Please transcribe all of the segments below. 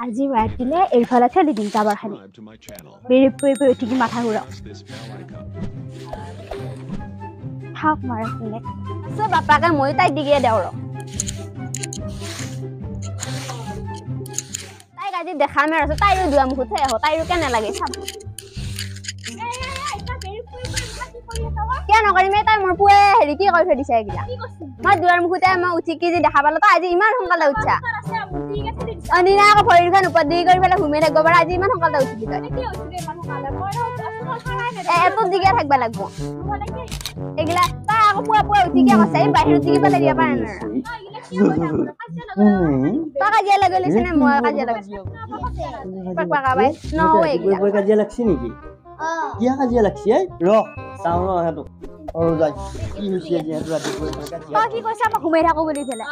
আজি ৰাতিলে এইফালে ঠেলি দিম যাবৰ খালি বেৰি পৰি উঠি মাথা ঘূৰা থাক মাৰে কিনে চব বাপাকে মই তাই দিগে দেও ৰ তাই আজি দেখা মে আছে তাইৰো দুৱা মুখতে আহ তাইৰো কেনে লাগে চাব क्या नकरी मैं तार मोर पुए हेरि की कइ थৈ দিছে এগিলা মই দুৱাৰ মুখতে মই উঠি কি যে দেখা পালো তা আজি ইমান সংকালে উঠছা অনিনা আকৌ ভৰিখন ওপৰ দি কৰি ফেলে ঘুমে থাকিব পাৰা আজি ইমান সংকালে উঠিলি তই কি উঠিলে ইমান সংকালে মই এত দিগে থাকবা লাগব এগিলা তা আকৌ পুৱা উঠি কি কৈছে বাহিৰত দিগি পেলাই দিয়া পাৰা না তা কাজিয়া লাগলিছে নে মই কাজিয়া লাগিছো পাকা বাই নহয় এগিলা বই কাজিয়া লাগছি নেকি কিয়া কাজিয়া লাগছি ৰ চাও ৰ হেতু আৰু যাই কি হৈছে যে ৰাতি বই কাজিয়া কি কৈছা মই ঘুমাই থাকো বুলি ফেলে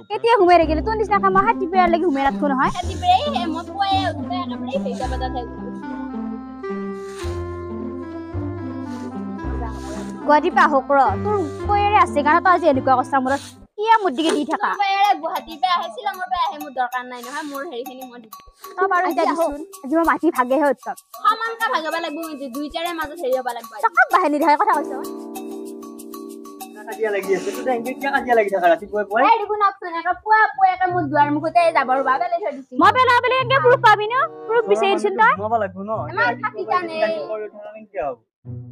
কেতিয়া ঘুমাই থাকিলে তোৰ নিচিনা কাম হাতি পেয়াৰ লাগি ঘুমাই ৰাখো নহয় হাতি পেয়াৰ হে মই পুৱাই উঠে একেবাৰে ফেইটা বাজা থাক গুৱাহাটী পা হকৰ তোৰ কয়ৰে আছে কাৰণ তই আজি এনেকুৱা কষ্ট মোৰ কিয়া মুদিকে দি থাকা কয়ৰে গুৱাহাটী পা আহিছিল মোৰ পা আহে মোৰ দৰকাৰ নাই নহয় মোৰ হেৰিখিনি মই তই বাৰু এতিয়া দিছুন আজি মই মাটি ভাগে হে উৎসৱ সমানকা ভাগবা লাগব কিন্তু দুইটাৰে মাজত হেৰি হ'ব লাগব চকত বাহিনী ধৰে কথা কৈছ কাজিয়া লাগি আছে তুই এংগে কিয়া কাজিয়া লাগি থাকা ৰাতি বই এই দেখুন অপচন এটা পুৱা একে মোৰ দুৱাৰ মুখতে যাবৰ বাবেলে থৈ দিছি মই পেলা পেলে একে প্ৰুফ পাবি ন প্ৰুফ বিচাৰিছিন তই মই লাগব ন আমাৰ থাকি জানে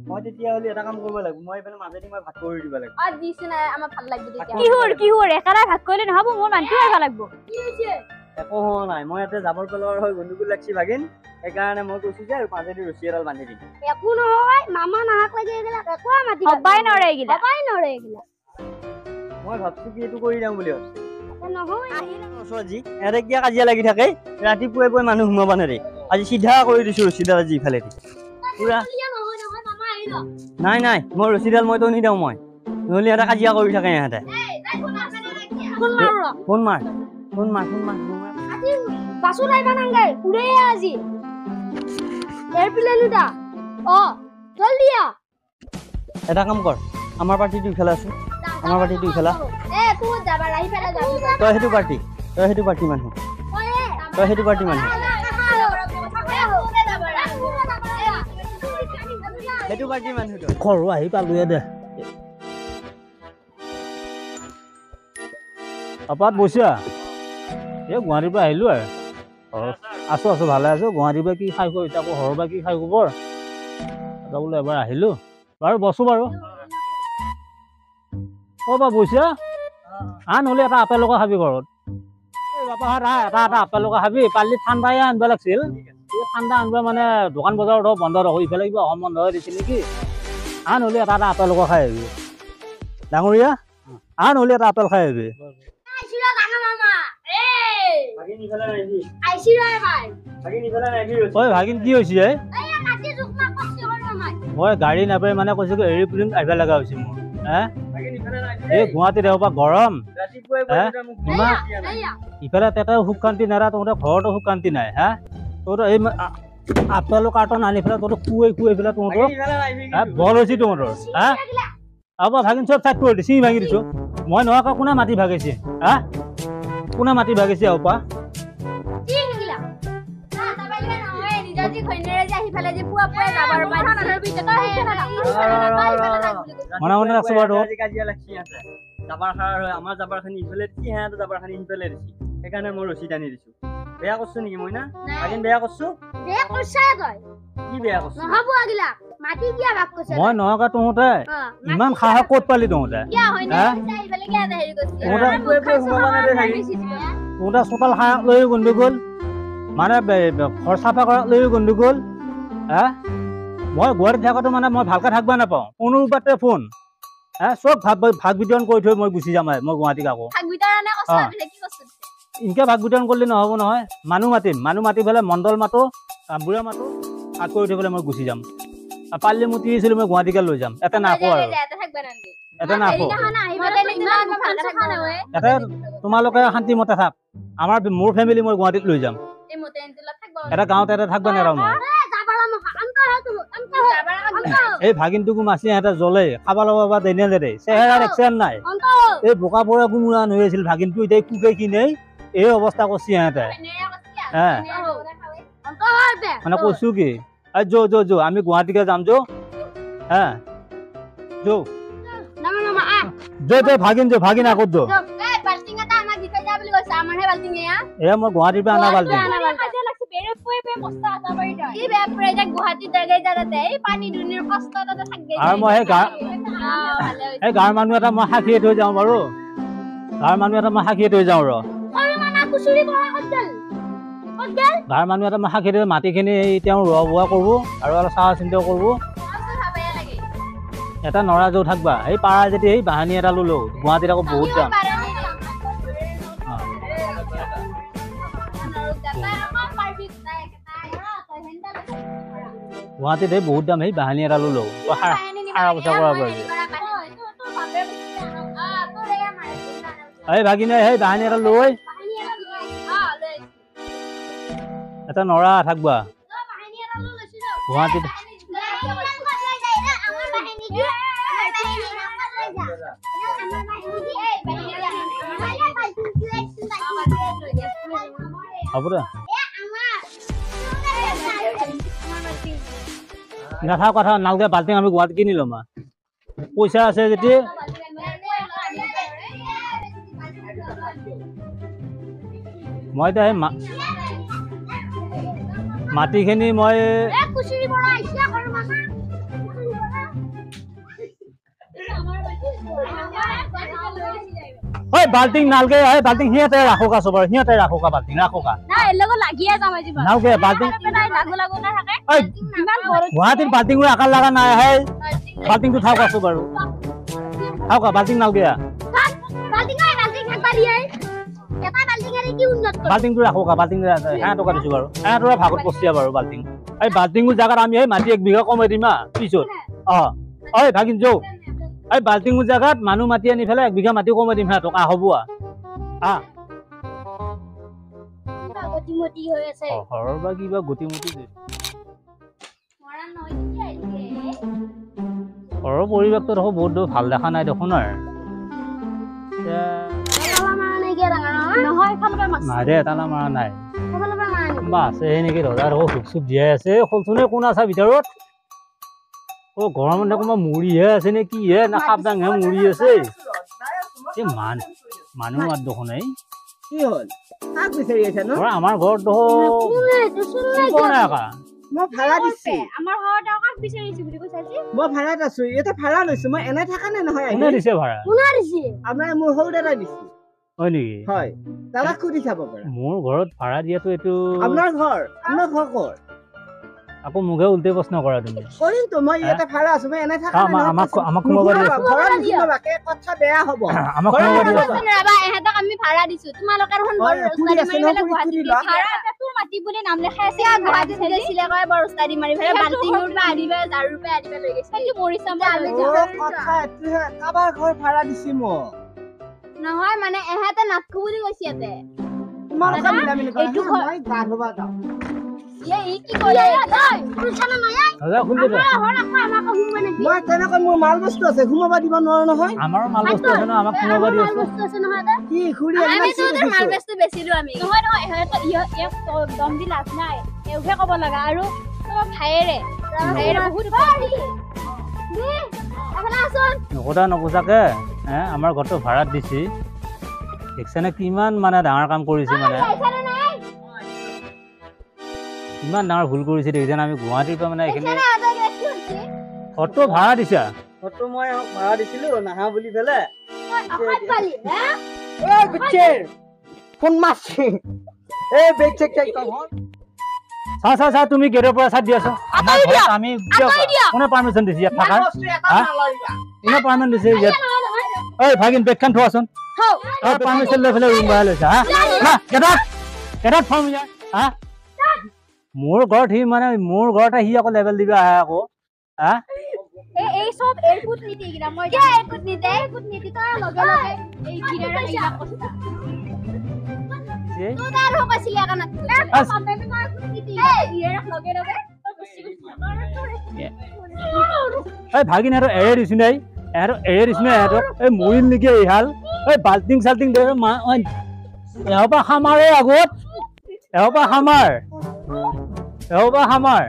মই তেতিয়া হলি এটা কাম কৰিব লাগিব মই এফালে মাজেদি মই ভাগ কৰি দিব লাগিব আ দিছ না আমাৰ ভাল লাগব তেতিয়া কিহৰ একাৰা ভাগ কৰিলে নহব মোৰ মানটো ভাল লাগব কি হৈছে একো নাই মই ইয়াতে যাবৰ পেলোৱাৰ হৈ গণ্ডগোল লাগছি ভাগিন সেইকাৰণে মই কৈছো যে মাজেদি ৰছী এডাল বান্ধি দিম একো নহয় মামা নাহাক লাগি এগিলা একো মাটি হবাই নৰে এগিলা মই ভাবছো কি এটো কৰি যাম বুলি ভাবছো নহয় আজি এৰে কিয়া কাজিয়া লাগি থাকে ৰাতিপুৱাই মানুহ ঘুমাবা নৰে আজি সিধা কৰি দিছো ৰছীডাল আজি ইফালে দি পুৰা নাই মই ৰছীডাল মই তো নি দিওঁ মই নহলে এটা কাজিয়া কৰি থাকে ইহঁতে ফোন মাৰ আজি বাসু লাইবা নাঙ্গাই উড়ে আজি এয়ারপ্লেন উড়া জলদি আ এটা কাম কর আমার পার্টি তুই খেলা আছে আমার পার্টি তুই খেলা তুই যাবা রাহি ফেলা যাবি তই হেতু পার্টি মানুহ তই হেতু পার্টি মানুহ হেতু পার্টি মানুহ তই ঘৰো আহি পালুয়ে দে আপাত বসিয়া এ গুৱাহাটীৰ পৰা আহিলো আৰু আছো ভালে আছো গুৱাহাটীৰ পৰা কি খাই গৈ এতিয়া আকৌ হৰৰ পৰা কি খাই খবৰ এটা বোলে এবাৰ আহিলো বাৰু বসো বাৰু বা বসিয়া নহ'লে এটা আপেল লগা খাবি ঘৰত এই বাপাহঁত এটা আপেল লগা খাবি পালি ঠাণ্ডাই আনিব লাগিছিল ঠাণ্ডা আনিব মানে দোকান বজাৰত বন্ধ ৰখ ইফালে কিবা অসম বন্ধ হৈ দিছিল নেকি নহ'লে এটা আপেল লগা খাই আহিবি ডাঙৰীয়া নহ'লে এটা আপেল খাই আহিবি ভাগিন কি হৈছে মই গাড়ী নাপাই মানে কৈছো এৰিপ্লেন আহিব লগা হৈছে মোৰ এই গুৱাহাটীত এসোপা গৰম ইফালে তাতে সুখ শান্তি নাই তহঁতে ঘৰতো সুখ শান্তি নাই তহঁতৰ এই আপেলৰ কাৰ্টন আনি পেলাই তহঁতক খুৱাই পেলাই তহঁতক বল হৈছে তহঁতৰ আৰু ভাগিন চব চাই কৰি দিছে ভাগি দিছো মই নোহোৱাকৈ কোনে মাটি ভাগিছে কোনে মাটি ভাগিছে আপা সেইকাৰণে মই ৰছী টানি দিছো বেয়া কৰছো নেকি মই না বেয়া কৰছো কি বেয়া কৰছো মই নহকা তহঁতে ইমান সাহস ক'ত পালি তহঁতে চোতাল সাহস লৈ গণ্ডগোল মানে ঘৰ চাফা কৰাক লৈ গণ্ডগোল মই গুৱাহাটীত থাকোঁতে মানে মই ভালকে থাকবা নাপাওঁ কোনোবাতে ফোন চব ভাগ বিতৰণ কৰি থৈ মই গুচি যাম মই গুৱাহাটীক আকৌ ইনকে ভাগ বিতৰণ কৰিলে নহ'ব নহয় মানুহ মাতি পেলাই মণ্ডল মাতো বুঢ়া মাতো আকৌ উঠি পেলাই মই গুচি যাম পাৰিলে মই ত্ৰিছিলো মই গুৱাহাটীকে লৈ যাম এটা নাকো আৰু এটা নাকো এটা তোমালোকে শান্তিমতে থাক মোৰ ফেমিলি মই গুৱাহাটীত লৈ যাম এটা গাঁৱত এটা থাকবা নেৰাও মই এই ভাগিনটোকো মাছি এটা জ্বলে খাবা ল'ব বা দেনে দে চেহেৰাৰ একচেন নাই এই বোকা পৰা কোমোৰা হৈ আছিল ভাগিনটো এতিয়া কুকে কিনে এই অৱস্থা কৰিছে সিহঁতে মানে কৈছো কি যো আমি গুৱাহাটীকে যাম যো যো ভাগিন আগত যো এয়া মই গুৱাহাটীৰ পৰা আনা বাল্টিং আৰু মই সেই গাঁৱৰ মানুহ এটা মই সাক্ষী থৈ যাওঁ বাৰু গাঁৱৰ মানুহ এটা মই সাক্ষী থৈ যাওঁ গাঁৱৰ মানুহ এটা মই সাক্ষী থৈ মাটিখিনি তেওঁ ৰোৱা বোৱা কৰিব আৰু অলপ চাহ চিন্তাও কৰিব এটা নৰা যৌ থাকবা সেই পাৰা যদি সেই বাহানি এটা ললো গুৱাহাটীত আকৌ বহুত দাম গুৱাহাটীত এই বহুত দাম সেই বাহানি এটা ললো সাৰা বচা কৰাব পাৰি এই ভাগিনে সেই বাহানি এটা লৈ এটা নৰা থাকবা গুৱাহাটীত হ'ব দে নাথা কথা নালগে বাল্টিং আমি গুৱাহাটীত কিনি ল'ম পইচা আছে যেতিয়া মই এতিয়া সেই মাটিখিনি মই বাল্টিং নালগে বাল্টিং সিহঁতে ৰাখোকা চবৰ সিহঁতে ৰাখোকা বাল্টিং ৰাখোকা নালগে বাল্টিং গুৱাহাটীত বাল্টিং আকাৰ লগা নাই আহে বাল্টিংটো থাক আছো বাৰু থাকা বাল্টিং নালগে বাল্টিংটো ৰাখোকা বাল্টিং 1,000 টকা দিছো বাৰু 1,000 টকা ভাগত পচিয়া বাৰু বাল্টিং এই বাল্টিংৰ জাগাত আমি এই মাটি 1 বিঘা কমাই দিম পিছত ভাগিন যৌ এই বাল্টিংৰ জাগাত মানুহ মাতি আনি ফেলে 1 বিঘা মাটি কমাই দিম টকা হ'ব কিবা গতিমতি ঘৰৰ পৰিৱেশটো দেখোন বহুত ভাল দেখা নাই দেখোন নাই দে তালা মাৰা নাই আছে নেকি ৰজা দেখো চুপ চুপ জীয়াই আছে খলচোনে কোন আছে ভিতৰত ঘৰৰ মানুহে কোনোবা মৰিহে আছে নে কি হে না সাপ ডাঙহে মৰি আছে মানুহ মাত দেখোন আমাৰ ঘৰত দেখোন মই ভাড়া দিছি মই ভাড়াত আছো ইয়াতে ভাড়া লৈছো মই এনে থাকা নে নহয় কোনে দিছে ভাড়া আমাৰ মোৰ সৰু দাদা দিছে হয় নেকি হয় দাদাক সুধি চাব পাৰা মোৰ ঘৰত ভাড়া দিয়াটো এইটো আপোনাৰ ঘৰ ক'ত আকৌ মুখে উল্টে প্ৰশ্ন কৰা তুমি কৰিম তো মই ইয়াতে ভাড়া আছো মই এনে থাকা নে আমাক খোৱাব দিয়া ঘৰৰ নিচিনা বাকে কথা বেয়া হ'ব আমাক খোৱাব দিয়া ৰবা এহেতক আমি ভাড়া দিছো তোমালোকৰ এখন বৰ ৰস্তাদি মাৰি ফেলে গুৱাহাটীত ভাড়া তোৰ মাটি বুলি নাম লেখাই আছে গুৱাহাটীত দিছিলে কয় বৰ ৰস্তাদি মাৰি ফেলে বাল্টিংৰ পৰা আনিবা 1,000 টকা আনিবা লৈ গৈছে কি মৰিছা মই কথা এটোহে কাবাৰ ঘৰ ভাড়া দিছি মই নহয় মানে এহেতে নাথকো বুলি কৈছে ইয়াতে তোমালোকে মিলামিলি কৰা মই গা ধুবা যাওঁ এই কি কৰে তই পুছানা নাই দাদা খুলি দে মই তেনেকৈ মোৰ মাল বস্তু আছে ঘুমাবা দিব নোৱাৰো নহয় আমাৰ মাল বস্তু আছে ন আমাক ঘুমাবা দি আছে বস্তু আছে নহয় দা কি খুৰি আমি তোৰ মাল বস্তু বেচিলো আমি নহয় নহয় এক দম দি লাভ নাই এউহে কব লাগা আৰু তোমাৰ ভাইৰে বহুত পাৰি দে আগলা আসন নকটা নপোজাকে আমাৰ ঘৰটো ভাড়াত দিছি দেখছানে কিমান মানে ডাঙৰ কাম কৰিছে মানে ইমান ডাঙৰ ভুল কৰিছে দেখিছা আমি গুৱাহাটীৰ পৰা মানে এইখিনি ঘৰটো ভাড়া দিছা ঘৰটো মই ভাড়া দিছিলো নাহা বুলি ফেলে তুমি গেটৰ পৰা চাই দি আছা আমি কোনে পাৰ্মিশ্যন দিছে ইয়াত থাকাৰ কোনে পাৰ্মিশ্যন দিছে ইয়াত ঐ ভাগিন বেগখন থোৱাচোন পাৰ্মিশ্যন লৈ পেলাই ৰুম ভাড়া লৈছা গেটত থম ইয়াত মোৰ ঘৰত সি মানে মোৰ ঘৰতে সি আকৌ লেভেল দিবা আহে আকৌ এই সব এয়ারপোর্ট নীতি গিলা মই কে এয়ারপোর্ট নীতি তো লগে লগে এই গিরারা গিলা কষ্ট তো দার হোক আছিল কানা সামনে মে মই নীতি গিরারা লগে লগে এই ভাগিন আৰু এৰে দিছ নাই আৰু এৰে দিছ নাই আৰু এই মৰিল নেকি এই হাল এই বাল্টিং সাল্টিং দে মা এহবা খামাৰে আগত এওঁপা হামাৰ এওঁপা হামাৰ